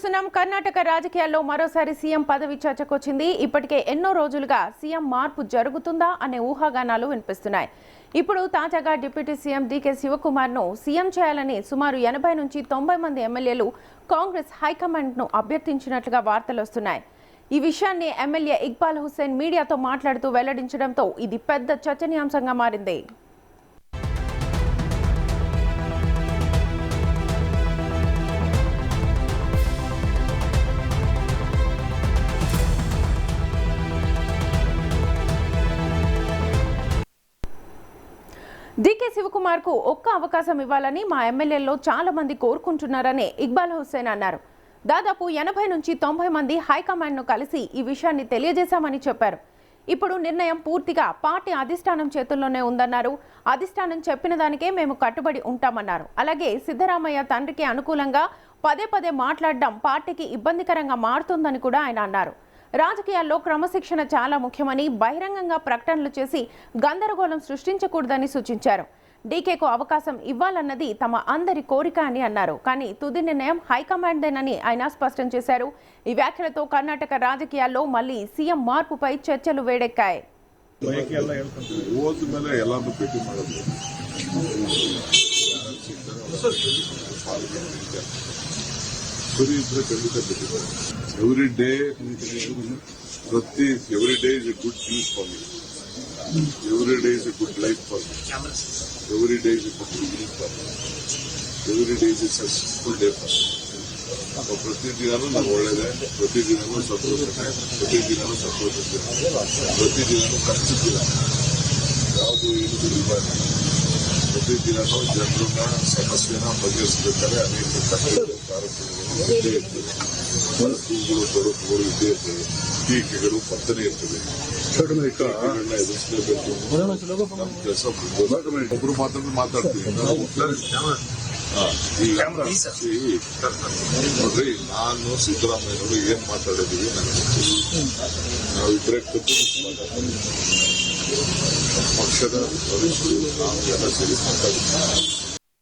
చూస్తున్నాం. కర్ణాటక రాజకీయాల్లో మరోసారి సీఎం పదవి చర్చకొచ్చింది. ఇప్పటికే ఎన్నో రోజులుగా సీఎం మార్పు జరుగుతుందా అనే ఊహాగానాలు వినిపిస్తున్నాయి. ఇప్పుడు తాజాగా డిప్యూటీ సీఎం డీకే శివకుమార్ ను సీఎం చేయాలని సుమారు 80 నుంచి 90 మంది ఎమ్మెల్యేలు కాంగ్రెస్ హైకమాండ్ ను అభ్యర్థించినట్లుగా వార్తలు వస్తున్నాయి. ఈ విషయాన్ని ఎమ్మెల్యే ఇక్బాల్ హుస్సేన్ మీడియాతో మాట్లాడుతూ వెల్లడించడంతో ఇది పెద్ద చర్చనీయాంశంగా మారింది. డీకే శివకుమార్ కు ఒక్క అవకాశం ఇవ్వాలని మా ఎమ్మెల్యేల్లో చాలా మంది కోరుకుంటున్నారని ఇక్బాల్ హుస్సేన్ అన్నారు. దాదాపు 80 నుంచి 90 మంది హైకమాండ్ ను కలిసి ఈ విషయాన్ని తెలియజేశామని చెప్పారు. ఇప్పుడు నిర్ణయం పూర్తిగా పార్టీ అధిష్టానం చేతుల్లోనే ఉందన్నారు. అధిష్టానం చెప్పిన దానికే మేము కట్టుబడి ఉంటామన్నారు. అలాగే సిద్ధరామయ్య తండ్రికి అనుకూలంగా పదే మాట్లాడడం పార్టీకి ఇబ్బందికరంగా మారుతుందని కూడా ఆయన అన్నారు. రాజకీయాల్లో క్రమశిక్షణ చాలా ముఖ్యమని, బహిరంగంగా ప్రకటనలు చేసి గందరగోళం సృష్టించకూడదని సూచించారు. డీకేకు అవకాశం ఇవ్వాలన్నది తమ అందరి కోరిక అని అన్నారు. కానీ తుది నిర్ణయం హైకమాండ్దేనని ఆయన స్పష్టం చేశారు. ఈ వ్యాఖ్యలతో కర్ణాటక రాజకీయాల్లో మళ్లీ సీఎం మార్పుపై చర్చలు వేడెక్కాయి. Every day is a good news for me. Every day is a good life for me. Every day is a good beginning for me. Every day is a successful day for me. ಪ್ರತಿ ದಿನಾನೂ ನಾವು ಒಳ್ಳೆಯದೇ, ಪ್ರತಿ ದಿನಾನೂ ಸಂತೋಷನೇ, ಪ್ರತಿ ದಿನಾನೂ ಸಂತೋಷಿಸ್ತೇನೆ, ಪ್ರತಿ ದಿನಾನೂ ಕಷ್ಟದಿಲ್ಲ, ಯಾವುದು ಏನು ಇರಬಾರ್ದು. ಪ್ರತಿ ದಿನಾನೂ ಜನರನ್ನ ಸಮಸ್ಯೆನ ಬಗೆಹರಿಸಬೇಕಾದ್ರೆ ಅನೇಕ ಕಷ್ಟಗಳು ಕಾರ್ಯಕ್ರಮಗಳು ಇದ್ದೇ ಇರ್ತದೆ. ಕೂಗುಗಳು ತೊಡಕುಗಳು ಇದ್ದೇ ಇರ್ತದೆ, ಟೀಕೆಗಳು ಬರ್ತನೇ ಇರ್ತದೆ. ಟೀಕೆಗಳನ್ನ ಎದುರಿಸಲೇಬೇಕು. ನಮ್ಮ ಕೆಲಸ ಒಬ್ರು ಮಾತಾಡ್ತೀವಿ. ನೋಡ್ರಿ, ನಾನು ಸಿದ್ದರಾಮಯ್ಯನವರು ಏನ್ ಮಾತಾಡಿದೀವಿ ನನಗೆ ನಾವಿಬ್ಬರೇ ಮಾತಾಡ್ತೀವಿ. ಪಕ್ಷದ ವರಿಷ್ಠರು ನಾವು ಎಲ್ಲ ಸೇರಿ ಮಾತಾಡ್ತೀವಿ.